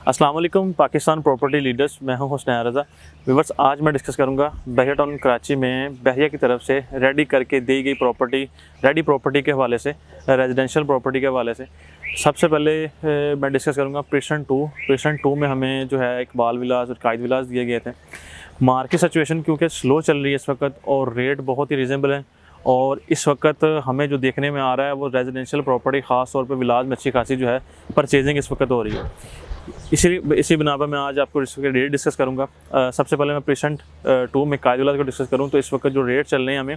अस्सलाम वालेकुम Pakistan property leaders, मैं हूं हुस्नैन रज़ा। व्यूअर्स, आज मैं डिस्कस करूंगा बहरिया टाउन कराची में बहरिया की तरफ से रेडी करके दी गई प्रॉपर्टी, रेडी प्रॉपर्टी के हवाले से, रेजिडेंशियल प्रॉपर्टी के हवाले से। सबसे पहले मैं डिस्कस करूंगा प्रेशन टू में हमें जो है इकबाल विलास और कायद विलास दिए गए थे। मार्केट सिचुएशन क्योंकि स्लो चल रही है इस वक्त और रेट बहुत ही रीज़नेबल है, और इस वक्त हमें जो देखने में आ रहा है वो रेजिडेंशियल प्रॉपर्टी ख़ास तौर पे विलास में अच्छी खासी जो है परचेजिंग इस वक्त हो रही है। इसी बिना पर मैं आज आपको इसके रेट डिस्कस करूंगा। सबसे पहले मैं प्रेशेंट 2 में कायद विलास को डिस्कस करूं तो इस वक्त जो रेट चल रहे हैं हमें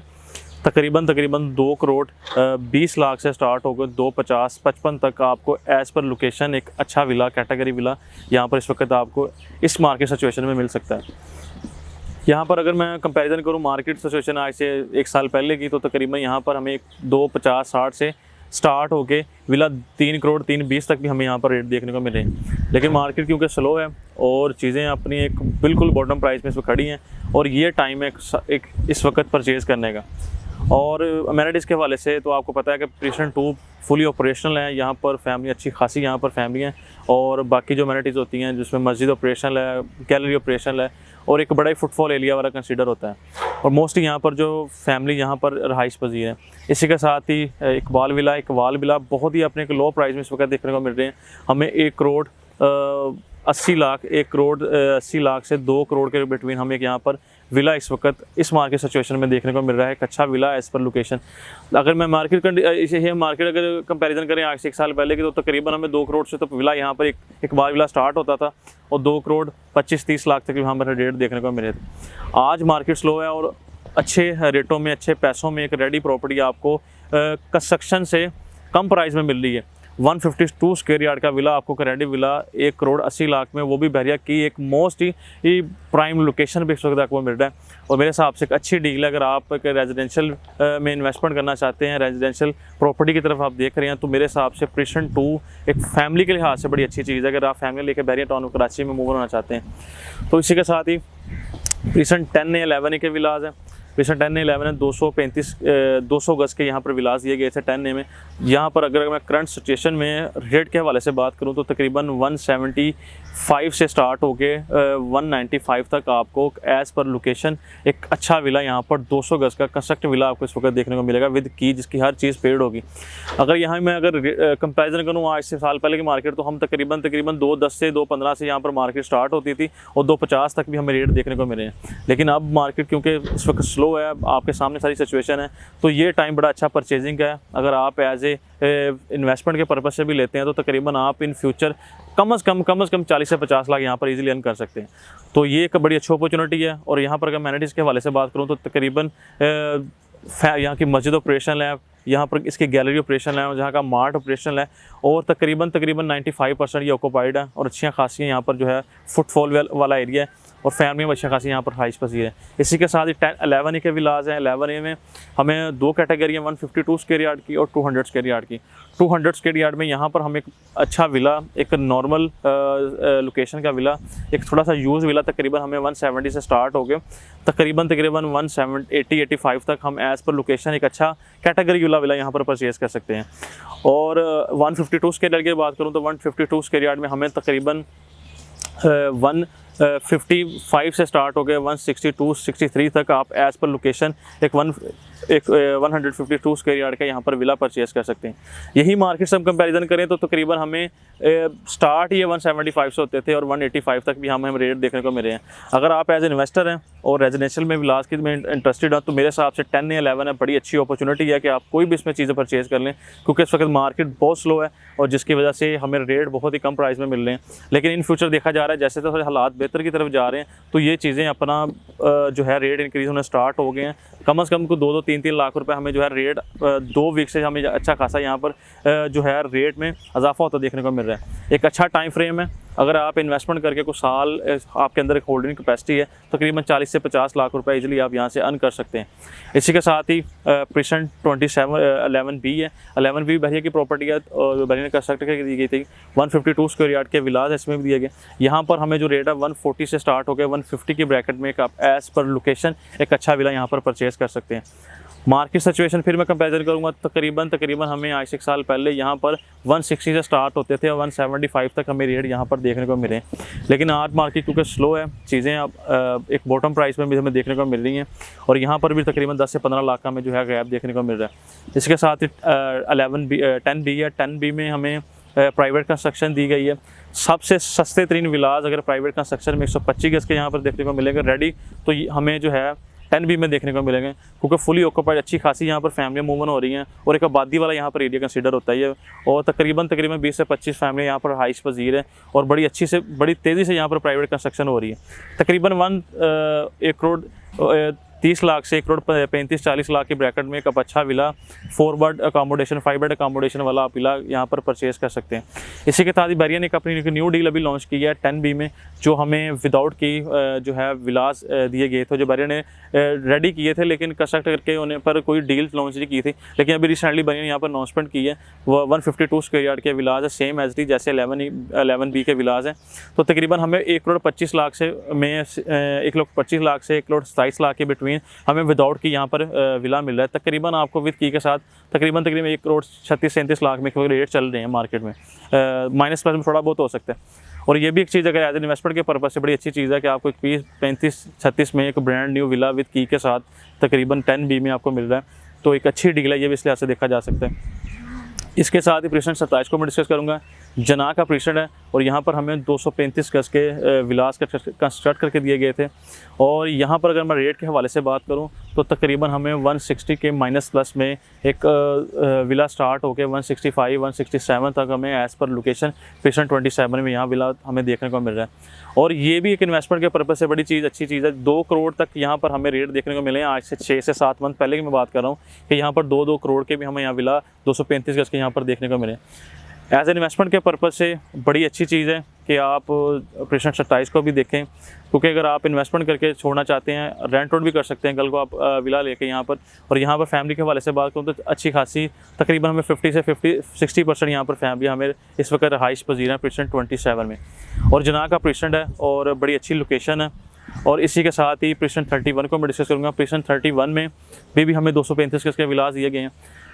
तकरीबन 2 करोड़ 20 लाख से स्टार्ट होकर 250-55 तक आपको एज़ पर लोकेशन एक अच्छा विला, कैटेगरी विला यहाँ पर इस वक्त आपको इस मार्केट सिचुएशन में मिल सकता है। यहाँ पर अगर मैं कंपैरिजन करूँ मार्केट सिचुएशन आज से 1 साल पहले की, तो तकरीबन यहाँ पर हमें 250-60 से स्टार्ट होके विला 3 करोड़ 320 तक भी हमें यहाँ पर रेट देखने को मिल रहे हैं। लेकिन मार्केट क्योंकि स्लो है और चीज़ें अपनी एक बिल्कुल बॉटम प्राइस में इस वक्त खड़ी हैं और ये टाइम है एक इस वक्त परचेज़ करने का। और अमेनिटीज़ के हवाले से तो आपको पता है कि प्रेशन 2 फुली ऑपरेशनल है। यहाँ पर फैमिली अच्छी खासी यहाँ पर फैमिली है, और बाकी जो अमेनिटीज़ होती हैं जिसमें मस्जिद ऑपरेशनल है, गैलरी ऑपरेशनल है, और एक बड़ा ही फुटफॉल एरिया वाला कंसीडर होता है। और मोस्टली यहाँ पर जो फैमिली यहाँ पर रहाइश पजीर है। इसी के साथ ही इकबाल विला बहुत ही अपने एक लो प्राइस में इस वक्त देखने को मिल रहे हैं। हमें 1 करोड़ 80 लाख से 2 करोड़ के बिटवीन हमें एक यहाँ पर विला इस वक्त इस मार्केट सिचुएशन में देखने को मिल रहा है, एक अच्छा विला एज़ पर लोकेशन। अगर मैं मार्केट अगर कंपैरिजन करें आज से 1 साल पहले की, तो तकरीबन हमें 2 करोड़ से तो विला यहाँ पर एक बार विला स्टार्ट होता था और 2 करोड़ 25-30 लाख तक यहाँ पर रेट देखने को मिले थे। आज मार्केट स्लो है और अच्छे रेटों में, अच्छे पैसों में एक रेडी प्रॉपर्टी आपको कंस्ट्रक्शन से कम प्राइस में मिल रही है। 152 स्क्वायर यार्ड का विला आपको रेडी विला 1 करोड़ 80 लाख में, वो भी बहरिया की एक मोस्ट ही प्राइम लोकेशन पे इस वक्त आपको मिल रहा है। और मेरे हिसाब से एक अच्छी डील है। अगर आप एक रेजिडेंशियल में इन्वेस्टमेंट करना चाहते हैं, रेजिडेंशियल प्रॉपर्टी की तरफ आप देख रहे हैं, तो मेरे हिसाब से प्रेशन 2 एक फैमिली के लिहाज से बड़ी अच्छी चीज़ है। अगर आप फैमिली लेकर बहरिया टाउन कराची में मूव होना चाहते हैं। तो इसी के साथ ही प्रेशन 10 ने 11 के विलाज हैं। प्रेशन 10 ने 11 है 200 गज के यहाँ पर विलास दिए गए थे 10 ने में। यहाँ पर अगर मैं करंट सिचुएशन में रेट के हवाले से बात करूँ तो तकरीबन 175 से स्टार्ट होके 195 तक आपको एज़ पर लोकेशन एक अच्छा विला यहाँ पर 200 गज का कंस्ट्रक्ट विला आपको इस वक्त देखने को मिलेगा विद की, जिसकी हर चीज़ पेड होगी। अगर यहाँ मैं अगर कंपैरिजन करूँ आज से साल पहले की मार्केट, तो हम तकरीबन 210 से 215 से यहाँ पर मार्केट स्टार्ट होती थी और 250 तक भी हमें रेट देखने को मिले हैं। लेकिन अब मार्केट क्योंकि इस वक्त स्लो है, आपके सामने सारी सिचुएशन है, तो ये टाइम बड़ा अच्छा परचेजिंग का है। अगर आप एज ए इन्वेस्टमेंट के पर्पज़ से भी लेते हैं तो तकरीबन आप इन फ्यूचर कम से कम 40 से 50 लाख यहाँ पर इजीली अर्न कर सकते हैं। तो ये एक बड़ी अच्छी अपॉर्चुनिटी है। और यहाँ पर अगर अमेनिटीज़ के हवाले से बात करूँ तो तकरीबन यहाँ की मस्जिद ऑपरेशनल है, यहाँ पर इसकी गैलरी ऑपरेशनल है, जहाँ का मार्ट ऑपरेशनल है, और तकरीबन 95% ये ऑक्यूपाइड है और अच्छी खासी यहाँ पर जो है फुटफॉल वाला एरिया है और फैमिली में अच्छी खासी यहाँ पर हाइस पसीर है। इसी के साथ ही 11 के विलाज हैं। 11 में हमें 2 कैटेगरी हैं, 152 स्क्वायर यार्ड की और 200 स्क्वायर यार्ड की। 200 स्क्वायर यार्ड में यहाँ पर हम एक अच्छा विला, एक नॉर्मल लोकेशन का विला, एक थोड़ा सा यूज़ विला, तकरीबन हमें 170 से स्टार्ट हो गए तकरीबन 180-85 तक हम एज़ पर लोकेशन एक अच्छा कैटेगरी विला यहाँ पर परचेज़ कर सकते हैं। और 152 स्क्वायर यार्ड की बात करूँ तो 152 स्क्वायर यार्ड में हमें तकरीबन 155 से स्टार्ट हो गए 162-63 तक आप एज़ पर लोकेशन एक 152 स्क्वायर यार्ड का यहाँ पर विला परचेज़ कर सकते हैं। यही मार्केट से हम कंपैरिजन करें तो तकरीबन हमें स्टार्ट ही 175 से होते थे और 185 तक भी हमें रेट देखने को मिले हैं। अगर आप एज इन्वेस्टर हैं और रेजिडेंशियल में विलास की में इंटरेस्टेड हैं, तो मेरे हिसाब से 10 या 11 है बड़ी अच्छी अपॉर्चुनिटी है कि आप कोई भी इसमें चीज़ें परचेज़ कर लें, क्योंकि इस वक्त मार्केट बहुत स्लो है और जिसकी वजह से हमें रेट बहुत ही कम प्राइस में मिल रहे हैं। लेकिन इन फ्यूचर देखा जा रहा है जैसे तो हालात बेहतर की तरफ जा रहे हैं, तो ये चीज़ें अपना जो है रेट इंक्रीज़ होने स्टार्ट हो गए हैं। कम से कम को 2-2, 3-3 लाख रुपए हमें जो है रेट 2 वीक से हमें अच्छा खासा यहाँ पर जो है रेट में इजाफा होता देखने को मिल रहा है। एक अच्छा टाइम फ्रेम है। अगर आप इन्वेस्टमेंट करके कुछ साल आपके अंदर एक होल्डिंग कैपेसिटी है, तकरीबन 40 से 50 लाख रुपए इजीली आप यहाँ से अर्न कर सकते हैं। इसी के साथ ही प्रेशन 11B है। 11B बहरिया की प्रॉपर्टी है और बहरिया ने कंस्ट्रक्ट करके दी गई थी। 152 स्क्वायर यार्ड के विलाज इसमें भी दिए गए। यहाँ पर हमें जो रेट है 140 से स्टार्ट हो गया 150 की ब्रैकेट में एक आप एज़ पर लोकेशन एक अच्छा विला यहाँ पर परचेज़ कर सकते हैं। मार्केट सिचुएशन फिर मैं कंपैरिजन करूँगा, तकरीबन हमें आज से 1 साल पहले यहाँ पर 160 से स्टार्ट होते थे और 175 तक हमें रेट यहाँ पर देखने को मिले। लेकिन आज मार्केट क्योंकि स्लो है, चीज़ें अब एक बॉटम प्राइस में भी हमें देखने को मिल रही हैं और यहाँ पर भी तकरीबन 10 से 15 लाख का हमें जो है गैप देखने को मिल रहा है। इसके साथ ही 10B है, 10B में हमें प्राइवेट कंस्ट्रक्शन दी गई है। सबसे सस्ते तरीन विलास अगर प्राइवेट कंस्ट्रक्शन में 125 गज के यहाँ पर देखने को मिलेंगे रेडी, तो हमें जो है 10B में देखने को मिलेंगे, क्योंकि फुली ऑक्यूपाइड अच्छी खासी यहाँ पर फैमिली मूवमेंट हो रही हैं और एक आबादी वाला यहाँ पर एरिया कंसीडर होता है और तकरीबन 20 से 25 फैमिली यहाँ पर हाइश पजीर है और बड़ी तेज़ी से यहाँ पर प्राइवेट कंस्ट्रक्शन हो रही है। तकरीबन 1 करोड़ 30 लाख से 1 करोड़ 35-40 लाख के ब्रैकेट में एक अच्छा villa 4 bed accommodation 5 bed accommodation वाला आप विला यहाँ पर परचेज कर सकते हैं। इसी के साथ ही बैरिया ने एक अपनी न्यू डील अभी लॉन्च की है 10B में, जो हमें विदाउट की जो है विलास दिए गए थे, जो बैरिया ने रेडी किए थे लेकिन कंस्ट्रक्ट करके होने पर कोई डील लॉन्च नहीं की थी। लेकिन अभी रिसेंटली बैरिया ने यहाँ पर अनाउंसमेंट की है, वो 152 स्क्वायर यार्ड के विलास है, सेम एज डी जैसे 11B के विलास हैं। तो तकरीबन हमें 1 करोड़ 25 लाख से 1 करोड़ 27 लाख के बिटवीन हमें विदाउट की यहाँ पर विला मिल रहा है। तकरीबन आपको विद की के साथ तकरीबन 1 करोड़ 36-37 लाख में रेट चल रहे हैं मार्केट में, माइनस प्लस में थोड़ा बहुत हो सकता है। और ये भी एक चीज़ अगर एज एन इन्वेस्टमेंट के पर्पज़ से बड़ी अच्छी चीज़ है कि आपको 35-36 में एक ब्रांड न्यू विला विद की के साथ तकरीबन 10B में आपको मिल रहा है, तो एक अच्छी डील है, ये भी इस लिहाज से देखा जा सकता है। इसके साथ ही प्रेसिडेंट 27 को मैं डिस्कस करूँगा। जना का प्रेसिडेंट है और यहाँ पर हमें 235 गज के विलास कंस्ट्रक्ट करके दिए गए थे और यहाँ पर अगर मैं रेट के हवाले से बात करूँ तो तकरीबन हमें 160 के माइनस प्लस में एक विला स्टार्ट होकर 165-167 तक हमें एज़ पर लोकेशन प्रेसिडेंट 27 में यहाँ विला हमें देखने को मिल रहा है। और ये भी एक इन्वेस्टमेंट के पर्पज़ से बड़ी चीज़ अच्छी चीज़ है। 2 करोड़ तक यहाँ पर हमें रेट देखने को मिले हैं। आज से 6 से 7 मंथ पहले की मैं बात कर रहा हूँ कि यहाँ पर 2 करोड़ के भी हमें यहाँ विला 235 गज के यहाँ पर देखने को मिले। एज एन इन्वेस्टमेंट के पर्पज़ से बड़ी अच्छी चीज़ है कि आप प्रेसिडेंट 27 को भी देखें, क्योंकि अगर आप इन्वेस्टमेंट करके छोड़ना चाहते हैं, रेंट आउट भी कर सकते हैं कल को आप विला लेके यहाँ पर। और यहाँ पर फैमिली के हवाले से बात करूँ तो अच्छी खासी तकरीबन हमें 50 से 60% यहाँ पर फैमिली हमें इस वक्त रहाइश पजीर है प्रेसिडेंट 27 में। और जना का प्रेसिडेंट है और बड़ी अच्छी लोकेशन है। और इसी के साथ ही प्रेसिडेंट 31 को मैं डिस्कस करूँगा। प्रेसिडेंट 31 में भी हमें 235 गज के विलास दिए गए हैं।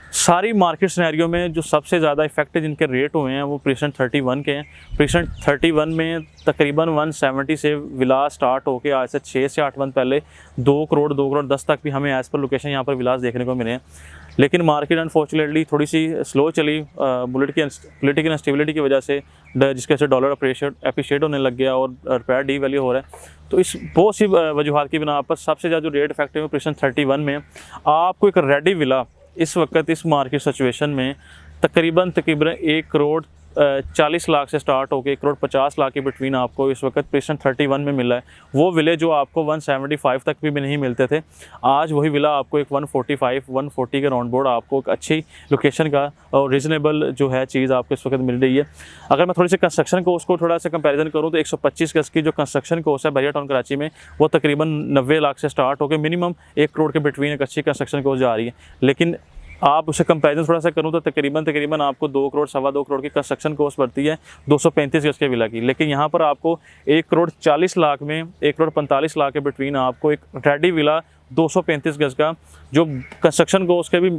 सारी मार्केट सिनेरियो में जो सबसे ज़्यादा इफेक्टिव जिनके रेट हुए हैं वो प्रेसिडेंट 31 के हैं। प्रेसिडेंट 31 में तकरीबन 170 से विलास स्टार्ट होकर आज से 6 से 8 मंथ पहले 2 करोड़ 10 तक भी हमें एज़ पर लोकेशन यहाँ पर विलास देखने को मिले हैं। लेकिन मार्केट अनफॉर्चुनेटली थोड़ी सी स्लो चली पॉलिटिकल इंस्टेबिलिटी की वजह से, जिसकी वजह से डॉलर अप्रिशिएट होने लग गया और रुपया डी वैल्यू हो रहा है। तो इस बहुत सी वजूहत की बिना पर सबसे ज़्यादा जो रेट इफेक्टिव है प्रेसिडेंट 31 में। आपको एक रेडी विला इस वक्त इस मार्केट सिचुएशन में तकरीबन 1 करोड़ 40 लाख से स्टार्ट होकर 1 करोड़ 50 लाख के बिटवीन आपको इस वक्त प्रेसिडेंट 31 में मिला है। वो विले जो आपको 175 तक भी नहीं मिलते थे, आज वही विला आपको एक 140 के राउंड बोर्ड आपको एक अच्छी लोकेशन का और रीज़नेबल जो है चीज़ आपको इस वक्त मिल रही है। अगर मैं थोड़ी सी कंस्ट्रक्शन कोस्ट को थोड़ा सा कंपैरिजन करूँ तो 125 गज की जो कंस्ट्रक्शन कोस्ट है बैरिया टाउन कराची में वो तकरीबन 90 लाख से स्टार्ट होकर मिनिमम 1 करोड़ के बिटवीन एक अच्छी कंस्ट्रक्शन कोस्ट जा रही है। लेकिन आप उसे कंपैरिजन थोड़ा सा करूँ तो तकरीबन आपको 2 करोड़ 2.25 करोड़ की कंस्ट्रक्शन कॉस्ट बढ़ती है 235 गज के विला की। लेकिन यहाँ पर आपको 1 करोड़ 40 लाख में 1 करोड़ 45 लाख के बिटवीन आपको एक रेडी विला 235 गज का जो कंस्ट्रक्शन कॉस्ट के भी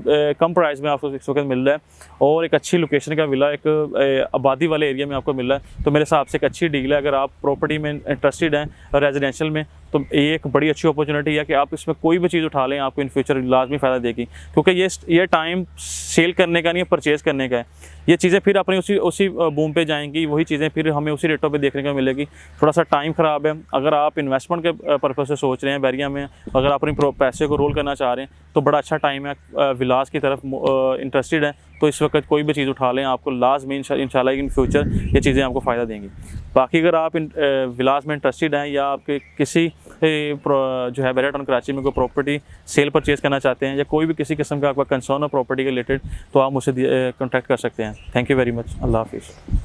कम प्राइस में आपको इस वक्त मिल रहा है और एक अच्छी लोकेशन का विला एक आबादी वाले एरिया में आपको मिल रहा है। तो मेरे हिसाब से एक अच्छी डील है। अगर आप प्रॉपर्टी में इंटरेस्टेड हैं रेजिडेंशियल में तो ये एक बड़ी अच्छी अपॉर्चुनिटी है कि आप इसमें कोई भी चीज़ उठा लें, आपको इन फ्यूचर लाजमी फ़ायदा देगी। क्योंकि ये टाइम सेल करने का नहीं है, परचेज़ करने का है। ये चीज़ें फिर अपनी उसी बूम पे जाएंगी, वही चीज़ें फिर हमें उसी रेटों पे देखने को मिलेगी। थोड़ा सा टाइम ख़राब है। अगर आप इन्वेस्टमेंट के पर्पज़ से सोच रहे हैं बैरिया में, अगर आप अपनी पैसे को रोल करना चाह रहे हैं तो बड़ा अच्छा टाइम है। विलास की तरफ इंटरेस्टेड है तो इस वक्त कोई भी चीज़ उठा लें, आपको लाजमी इंशाल्लाह इन फ्यूचर ये चीज़ें आपको फ़ायदा देंगी। बाकी अगर आप विलास में इंटरेस्टेड हैं या आपके किसी जो है बैरिया टाउन कराची में कोई प्रॉपर्टी सेल परचेज़ करना चाहते हैं या कोई भी किसी किस्म का आपका कंसर्न हो प्रॉपर्टी के रिलेटेड तो आप मुझसे कॉन्टैक्ट कर सकते हैं। Thank you very much. अल्लाह हाफिज़।